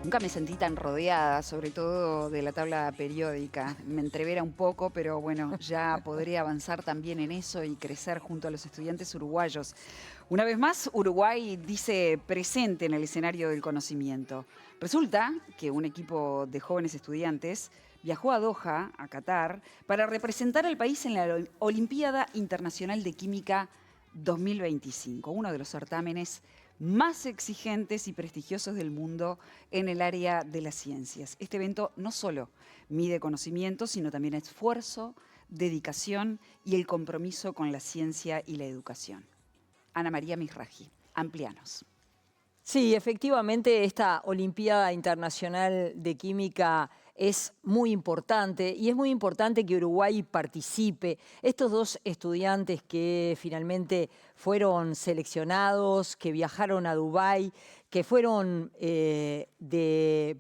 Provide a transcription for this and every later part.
Nunca me sentí tan rodeada, sobre todo de la tabla periódica. Me entrevera un poco, pero bueno, ya podré avanzar también en eso y crecer junto a los estudiantes uruguayos. Una vez más, Uruguay dice presente en el escenario del conocimiento. Resulta que un equipo de jóvenes estudiantes viajó a Doha, a Qatar, para representar al país en la Olimpiada Internacional de Química 2025, uno de los certámenes más exigentes y prestigiosos del mundo en el área de las ciencias. Este evento no solo mide conocimiento, sino también esfuerzo, dedicación y el compromiso con la ciencia y la educación. Ana María Misraji, amplíanos. Sí, efectivamente, esta Olimpiada Internacional de Química es muy importante y es muy importante que Uruguay participe. Estos dos estudiantes que finalmente fueron seleccionados, que viajaron a Dubái, que fueron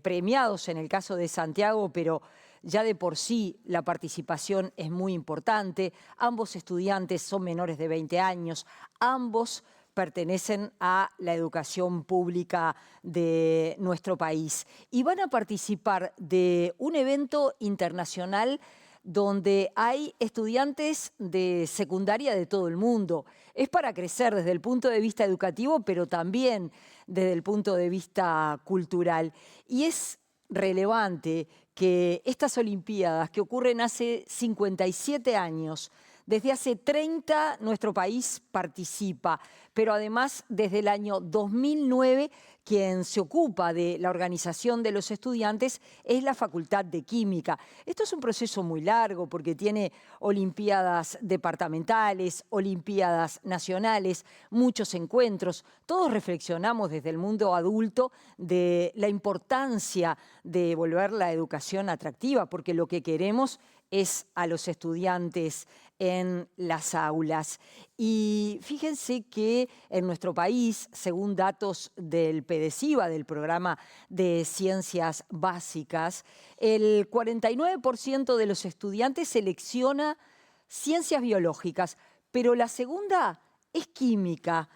premiados en el caso de Santiago, pero ya de por sí la participación es muy importante. Ambos estudiantes son menores de 20 años, ambos pertenecen a la educación pública de nuestro país y van a participar de un evento internacional donde hay estudiantes de secundaria de todo el mundo. Es para crecer desde el punto de vista educativo, pero también desde el punto de vista cultural. Y es relevante que estas Olimpiadas, que ocurren hace 57 años, desde hace 30 nuestro país participa, pero además desde el año 2009 quien se ocupa de la organización de los estudiantes es la Facultad de Química. Esto es un proceso muy largo porque tiene olimpiadas departamentales, olimpiadas nacionales, muchos encuentros. Todos reflexionamos desde el mundo adulto de la importancia de volver la educación atractiva, porque lo que queremos es a los estudiantes en las aulas. Y fíjense que en nuestro país, según datos del PDCIBA, del Programa de Ciencias Básicas, el 49% de los estudiantes selecciona ciencias biológicas, pero la segunda es química.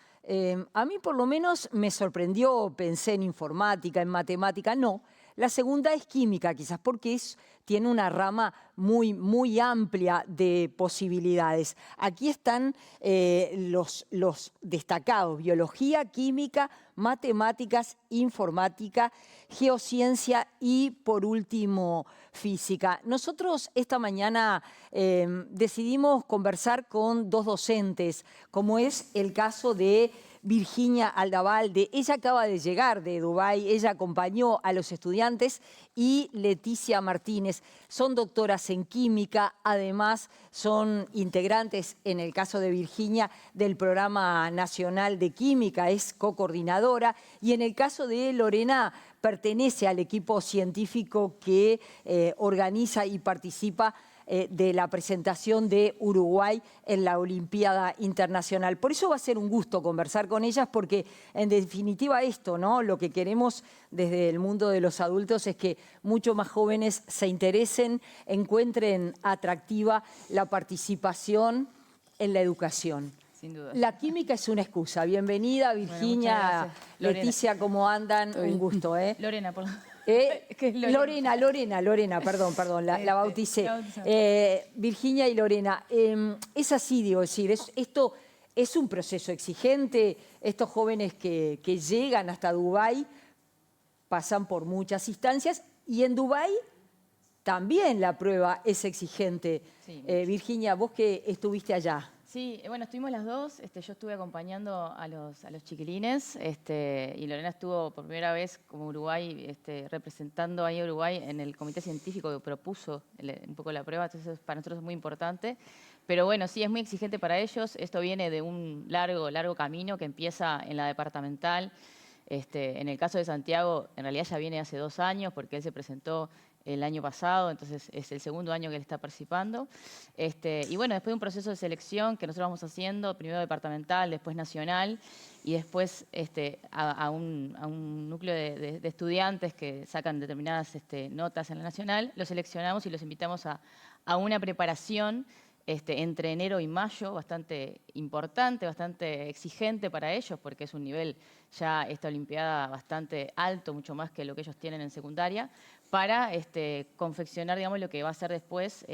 A mí por lo menos me sorprendió, pensé en informática, en matemática, no. La segunda es química, quizás porque tiene una rama muy amplia de posibilidades. Aquí están los destacados: biología, química, matemáticas, informática, geociencia y, por último, física. Nosotros esta mañana decidimos conversar con dos docentes, como es el caso de Virginia Aldavalde. Ella acaba de llegar de Dubái, ella acompañó a los estudiantes, y Leticia Martínez. Son doctoras en química, además son integrantes, en el caso de Virginia, del Programa Nacional de Química, es co-coordinadora, y en el caso de Lorena pertenece al equipo científico que organiza y participa de la presentación de Uruguay en la Olimpiada Internacional. Por eso va a ser un gusto conversar con ellas, porque en definitiva esto, ¿no? Lo que queremos desde el mundo de los adultos es que muchos más jóvenes se interesen, encuentren atractiva la participación en la educación. Sin duda. La química es una excusa. Bienvenida, Virginia, bueno, Leticia, ¿cómo andan? Un gusto, ¿eh? Lorena, por Lorena, perdón, la bauticé. Virginia y Lorena, es así, digo, decir, esto es un proceso exigente. Estos jóvenes que llegan hasta Dubái pasan por muchas instancias, y en Dubái también la prueba es exigente. Sí. Virginia, vos que estuviste allá. Sí, bueno, estuvimos las dos. Yo estuve acompañando a los chiquilines, y Lorena estuvo por primera vez como Uruguay, representando ahí a Uruguay en el comité científico que propuso un poco la prueba. Entonces para nosotros es muy importante. Pero bueno, sí, es muy exigente para ellos. Esto viene de un largo camino que empieza en la departamental. En el caso de Santiago, en realidad ya viene hace 2 años, porque él se presentó el año pasado, entonces es el segundo año que él está participando. Y bueno, después de un proceso de selección que nosotros vamos haciendo, primero departamental, después nacional, y después a un núcleo de estudiantes que sacan determinadas notas en la nacional, los seleccionamos y los invitamos a una preparación entre enero y mayo, bastante importante, bastante exigente para ellos, porque es un nivel ya esta Olimpiada bastante alto, mucho más que lo que ellos tienen en secundaria, para confeccionar, digamos, lo que va a ser después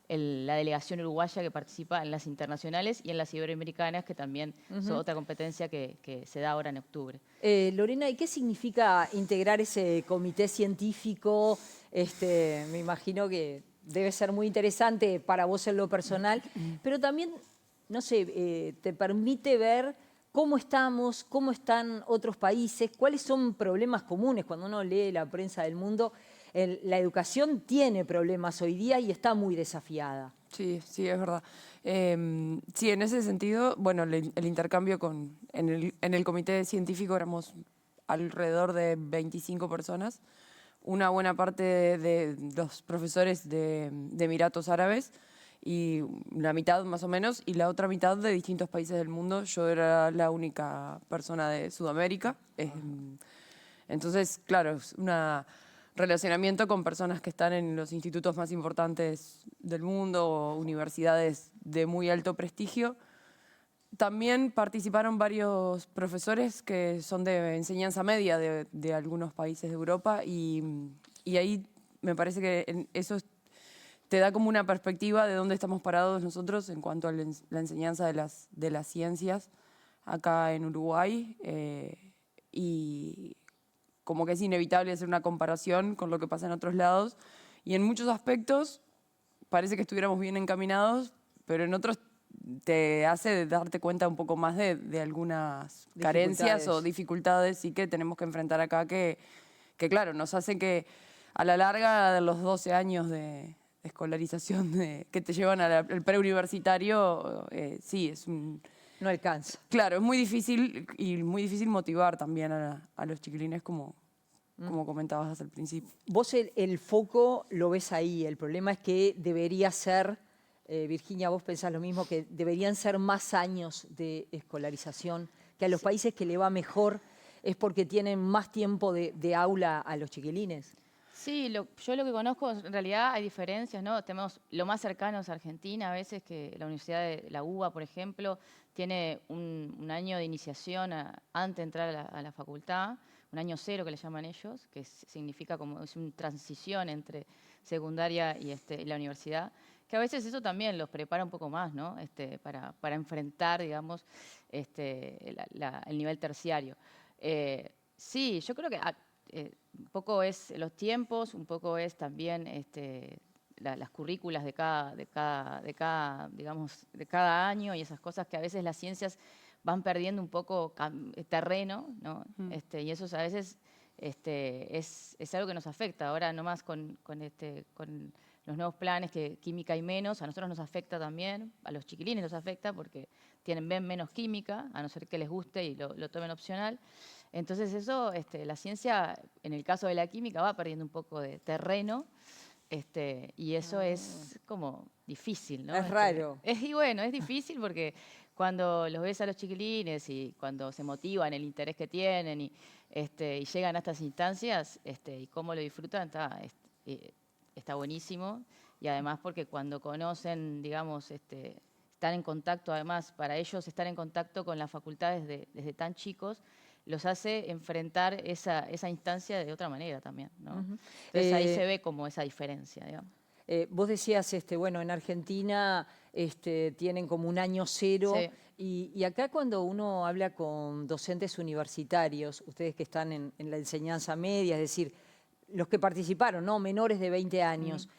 la delegación uruguaya que participa en las internacionales y en las iberoamericanas, que también es otra competencia que se da ahora en octubre. Lorena, ¿y qué significa integrar ese comité científico? Me imagino que debe ser muy interesante para vos en lo personal, pero también, no sé, te permite ver cómo estamos, cómo están otros países, cuáles son problemas comunes. Cuando uno lee la prensa del mundo, la educación tiene problemas hoy día y está muy desafiada. Sí, sí, es verdad. Sí, en ese sentido, bueno, el intercambio en el comité científico éramos alrededor de 25 personas. Una buena parte de los profesores de Emiratos Árabes y la mitad más o menos, y la otra mitad de distintos países del mundo. Yo era la única persona de Sudamérica. Entonces, claro, es un relacionamiento con personas que están en los institutos más importantes del mundo o universidades de muy alto prestigio. También participaron varios profesores que son de enseñanza media de algunos países de Europa y ahí me parece que eso te da como una perspectiva de dónde estamos parados nosotros en cuanto a la enseñanza de las ciencias acá en Uruguay y como que es inevitable hacer una comparación con lo que pasa en otros lados y en muchos aspectos parece que estuviéramos bien encaminados, pero en otros te hace darte cuenta un poco más de algunas carencias o dificultades sí que tenemos que enfrentar acá que claro, nos hace que a la larga de los 12 años de escolarización que te llevan al preuniversitario, sí, es un... No alcanza. Claro, es muy difícil y muy difícil motivar también a los chiquilines como comentabas al principio. Vos el foco lo ves ahí, el problema es que debería ser... Virginia, vos pensás lo mismo, que deberían ser más años de escolarización, que a los países que le va mejor es porque tienen más tiempo de aula a los chiquilines. Sí, yo lo que conozco, en realidad hay diferencias, ¿no? Tenemos lo más cercano es Argentina, a veces que la Universidad de la UBA, por ejemplo, tiene un año de iniciación antes de entrar a la facultad, un año cero que le llaman ellos, que significa como es una transición entre secundaria y la universidad, que a veces eso también los prepara un poco más, ¿no? Para enfrentar, digamos, el nivel terciario. Sí, yo creo que un poco es los tiempos, un poco es también las currículas de cada año y esas cosas que a veces las ciencias van perdiendo un poco terreno, ¿no? Y eso a veces es algo que nos afecta. Ahora nomás con los nuevos planes, que química hay menos, a nosotros nos afecta también, a los chiquilines nos afecta porque ven menos química, a no ser que les guste y lo tomen opcional. Entonces eso, la ciencia, en el caso de la química, va perdiendo un poco de terreno y eso es como difícil, ¿no? Es raro. Y bueno, es difícil porque cuando los ves a los chiquilines y cuando se motivan, el interés que tienen y llegan a estas instancias y cómo lo disfrutan, está buenísimo. Y además porque cuando conocen, digamos, están en contacto, además, para ellos estar en contacto con las facultades desde tan chicos, los hace enfrentar esa instancia de otra manera también, ¿no? Entonces ahí se ve como esa diferencia, digamos. Vos decías, bueno, en Argentina tienen como un año cero. Sí. Y acá cuando uno habla con docentes universitarios, ustedes que están en la enseñanza media, es decir, los que participaron, ¿no? Menores de 20 años,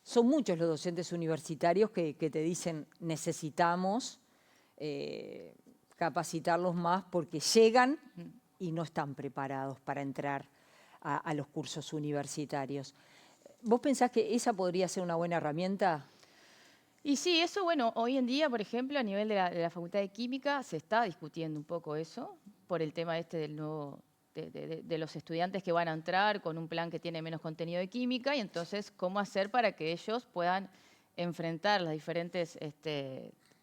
son muchos los docentes universitarios que te dicen necesitamos capacitarlos más porque llegan y no están preparados para entrar a los cursos universitarios. ¿Vos pensás que esa podría ser una buena herramienta? Y sí, eso, bueno, hoy en día, por ejemplo, a nivel de la Facultad de Química se está discutiendo un poco eso, por el tema del nuevo, de los estudiantes que van a entrar con un plan que tiene menos contenido de química, y entonces cómo hacer para que ellos puedan enfrentar las diferentes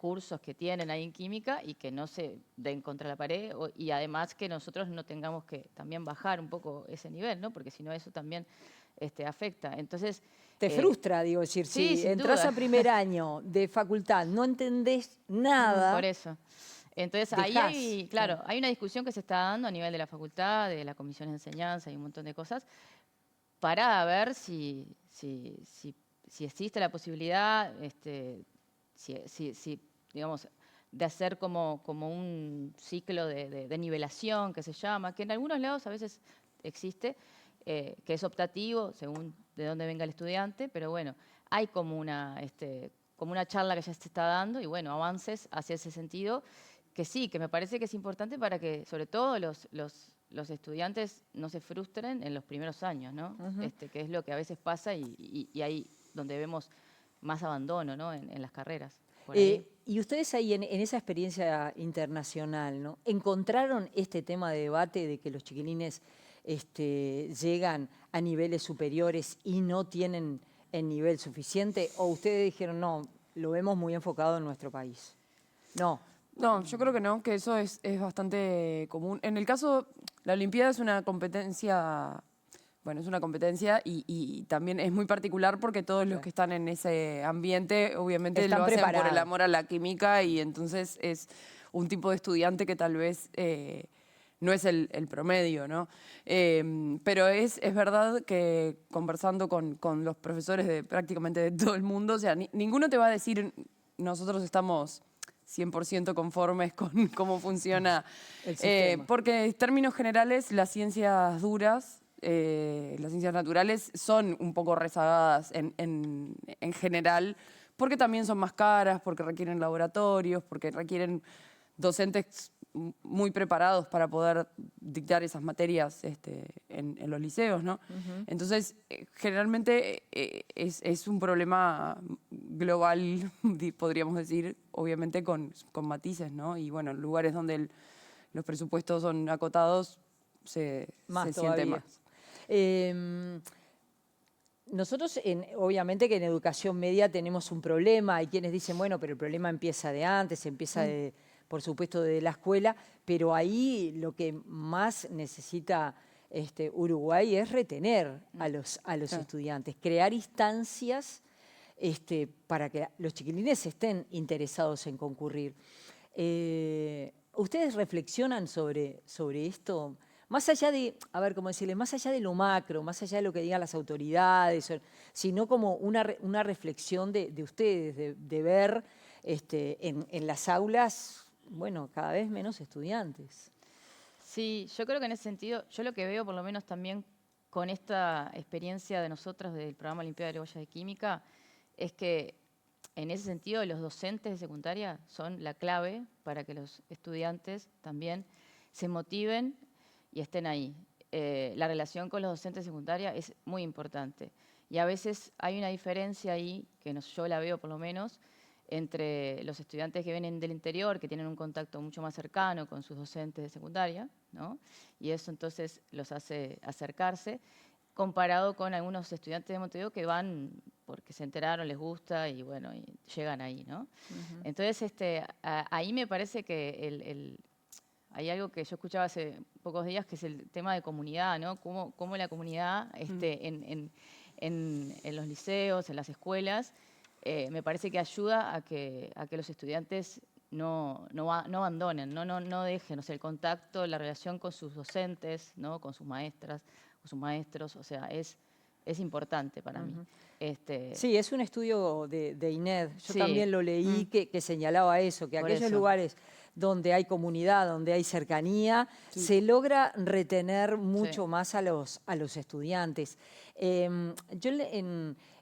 cursos que tienen ahí en química y que no se den contra la pared y además que nosotros no tengamos que también bajar un poco ese nivel, ¿no? Porque si no eso también afecta. Entonces, Te frustra, digo, decir, sí, si sin entras duda. a primer año de facultad, no entendés nada, Por eso. Entonces, ahí dejás. hay, claro, hay una discusión que se está dando a nivel de la facultad, de la comisión de enseñanza y un montón de cosas, para ver si existe la posibilidad, digamos, de hacer como un ciclo de nivelación, que se llama, que en algunos lados a veces existe, que es optativo, según de dónde venga el estudiante, pero bueno, hay como una charla que ya se está dando y bueno, avances hacia ese sentido, que sí, que me parece que es importante para que, sobre todo, los estudiantes no se frustren en los primeros años, ¿no? Que es lo que a veces pasa y ahí donde vemos más abandono, ¿no? en las carreras. Por ahí. Y ustedes ahí en esa experiencia internacional, ¿no? ¿Encontraron este tema de debate de que los chiquilines llegan a niveles superiores y no tienen el nivel suficiente? ¿O ustedes dijeron, no, lo vemos muy enfocado en nuestro país? No. No, yo creo que no, que eso es bastante común. En el caso, la Olimpiada es una competencia, bueno, es una competencia y también es muy particular porque todos los que están en ese ambiente obviamente Están lo hacen por el preparados. amor a la química y entonces es un tipo de estudiante que tal vez no es el promedio, ¿no? Pero es verdad que conversando con los profesores de prácticamente de todo el mundo, o sea, ninguno te va a decir, nosotros estamos 100% conformes con cómo funciona El sistema. porque en términos generales las ciencias duras, las ciencias naturales son un poco rezagadas en general, porque también son más caras, porque requieren laboratorios, porque requieren docentes muy preparados para poder dictar esas materias en los liceos, ¿no? Entonces, generalmente es un problema global, podríamos decir, obviamente con matices, ¿no? Y bueno, en lugares donde los presupuestos son acotados, se siente más. Nosotros, obviamente que en educación media tenemos un problema. Hay quienes dicen, bueno, pero el problema empieza de antes, empieza por supuesto de la escuela, pero ahí lo que más necesita Uruguay es retener a los estudiantes, crear instancias para que los chiquilines estén interesados en concurrir. ¿Ustedes reflexionan sobre esto? Más allá de, a ver, ¿cómo decirles? Más allá de lo macro, más allá de lo que digan las autoridades, sino como una reflexión de ustedes, de ver en las aulas, bueno, cada vez menos estudiantes. Sí, yo creo que en ese sentido, yo lo que veo por lo menos también con esta experiencia de nosotros del programa Olimpiada de Uruguaya de Química, es que en ese sentido los docentes de secundaria son la clave para que los estudiantes también se motiven y estén ahí. La relación con los docentes de secundaria es muy importante. Y a veces hay una diferencia ahí, que yo la veo por lo menos, entre los estudiantes que vienen del interior, que tienen un contacto mucho más cercano con sus docentes de secundaria, ¿no? Y eso entonces los hace acercarse, comparado con algunos estudiantes de Montevideo que van porque se enteraron, les gusta y bueno, y llegan ahí, ¿no? Entonces, ahí me parece que hay algo que yo escuchaba hace pocos días, que es el tema de comunidad, ¿no? Cómo la comunidad en los liceos, en las escuelas, me parece que ayuda a que los estudiantes no abandonen, no dejen, o sea, el contacto, la relación con sus docentes, ¿no? Con sus maestras, con sus maestros, o sea, es importante para mí. Sí, es un estudio de INED. Yo Sí. también lo leí que señalaba eso, que Por aquellos eso. lugares donde hay comunidad, donde hay cercanía, se logra retener mucho más a los estudiantes. Yo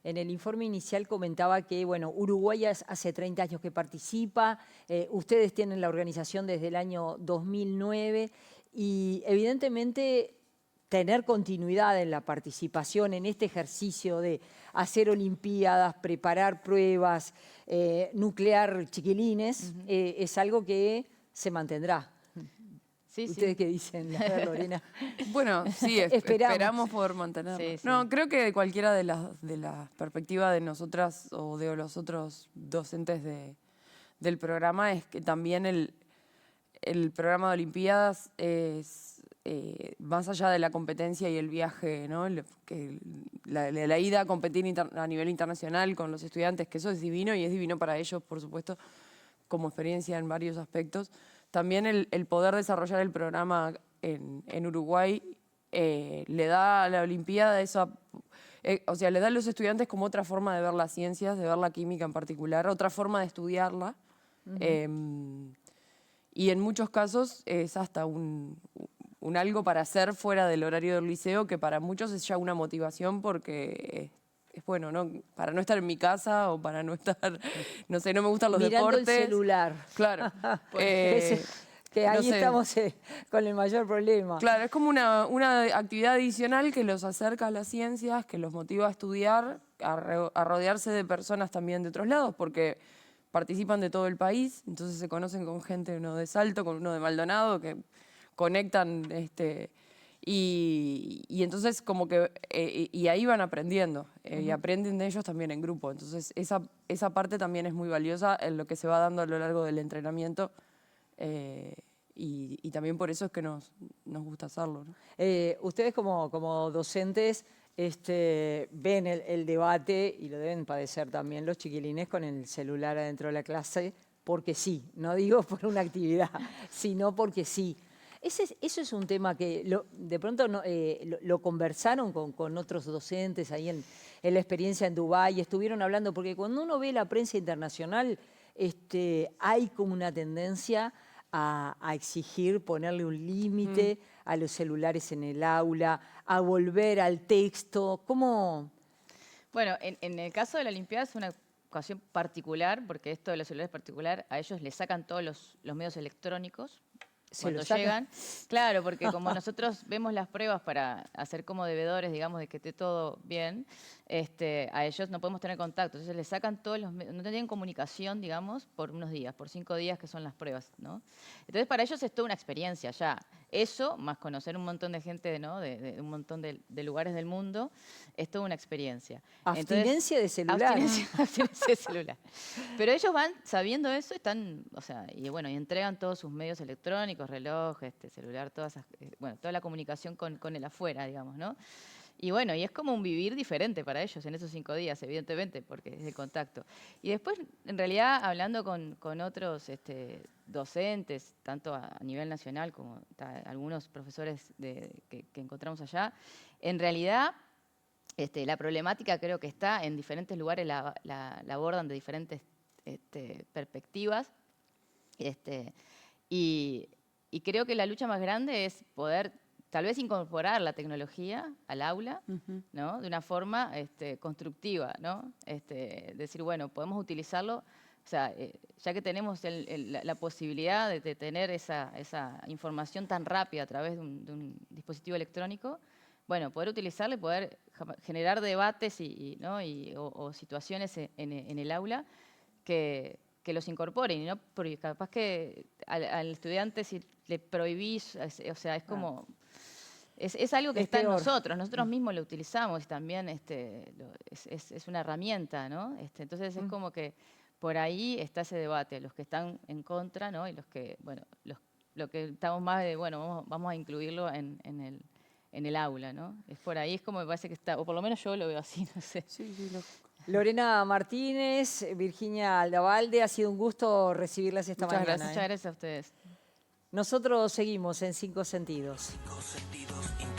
en el informe inicial comentaba que, bueno, Uruguay hace 30 años que participa, ustedes tienen la organización desde el año 2009 y evidentemente tener continuidad en la participación en este ejercicio de hacer olimpiadas, preparar pruebas, nuclear chiquilines, es algo que se mantendrá. Sí, ¿Ustedes sí. qué dicen, Lorena? Bueno, sí, esperamos poder mantenerlo. Sí, sí. No, creo que de cualquiera de las perspectivas de nosotras o de los otros docentes de del programa es que también el programa de Olimpiadas es, más allá de la competencia y el viaje, ¿no? La ida a competir a nivel internacional con los estudiantes, que eso es divino y es divino para ellos, por supuesto, como experiencia en varios aspectos. También el poder desarrollar el programa en Uruguay le da a la Olimpiada esa... o sea, le da a los estudiantes como otra forma de ver las ciencias, de ver la química en particular, otra forma de estudiarla. Y en muchos casos es hasta un algo para hacer fuera del horario del liceo, que para muchos es ya una motivación porque es bueno, ¿no? Para no estar en mi casa o para no estar, no sé, no me gustan los Mirando deportes. el celular. Claro. Que no ahí sé. estamos con el mayor problema. Claro, es como una actividad adicional que los acerca a las ciencias, que los motiva a estudiar, a rodearse de personas también de otros lados, porque participan de todo el país, entonces se conocen con gente, uno de Salto, con uno de Maldonado, que conectan, y entonces como que, y ahí van aprendiendo, y aprenden de ellos también en grupo. Entonces esa parte también es muy valiosa en lo que se va dando a lo largo del entrenamiento, y también por eso es que nos gusta hacerlo, ¿no? Ustedes como docentes ven el debate, y lo deben padecer también los chiquilines con el celular adentro de la clase, porque sí, no digo por una actividad, sino porque sí. Eso es un tema que de pronto lo conversaron con otros docentes ahí en la experiencia en Dubái, estuvieron hablando, porque cuando uno ve la prensa internacional, hay como una tendencia a exigir, ponerle un límite a los celulares en el aula, a volver al texto. ¿Cómo? Bueno, en el caso de la Olimpiada es una ocasión particular, porque esto de los celulares particular, a ellos les sacan todos los medios electrónicos cuando llegan. Claro, porque como nosotros vemos las pruebas para hacer como devedores, digamos, de que esté todo bien, a ellos no podemos tener contacto. Entonces les sacan todos los medios, no tienen comunicación, digamos, por unos días, por 5 días que son las pruebas, ¿no? Entonces para ellos es toda una experiencia ya. Eso, más conocer un montón de gente, ¿no? de un montón de lugares del mundo, es toda una experiencia. Abstinencia de celular. Abstinencia de celular. Pero ellos van sabiendo eso, están, o sea, y bueno, y entregan todos sus medios electrónicos, reloj, celular, todas esas, bueno, toda la comunicación con el afuera, digamos, ¿no? Y bueno, y es como un vivir diferente para ellos en esos 5 días, evidentemente, porque es el contacto. Y después, en realidad, hablando con otros docentes, tanto a nivel nacional como algunos profesores que encontramos allá, en realidad la problemática creo que está en diferentes lugares, la abordan de diferentes perspectivas. Y creo que la lucha más grande es poder tal vez incorporar la tecnología al aula, ¿no? De una forma constructiva, ¿no? Decir, bueno, podemos utilizarlo, o sea, ya que tenemos la posibilidad de tener esa información tan rápida a través de un dispositivo electrónico, bueno, poder utilizarlo y poder generar debates o situaciones en el aula que los incorporen, ¿no? Porque capaz que al estudiante si le prohibís, o sea, es como... Es algo que está en nosotros mismos lo utilizamos y también es una herramienta, ¿no? Entonces es como que por ahí está ese debate, los que están en contra, ¿no? Y los que, bueno, lo que estamos más de, bueno, vamos a incluirlo en el aula, ¿no? Es por ahí, es como me parece que está, o por lo menos yo lo veo así, no sé. Sí, Lorena Martínez, Virginia Aldavalde, ha sido un gusto recibirlas esta mañana. Muchas gracias a ustedes. Nosotros seguimos en 5 Sentidos. 5 Sentidos.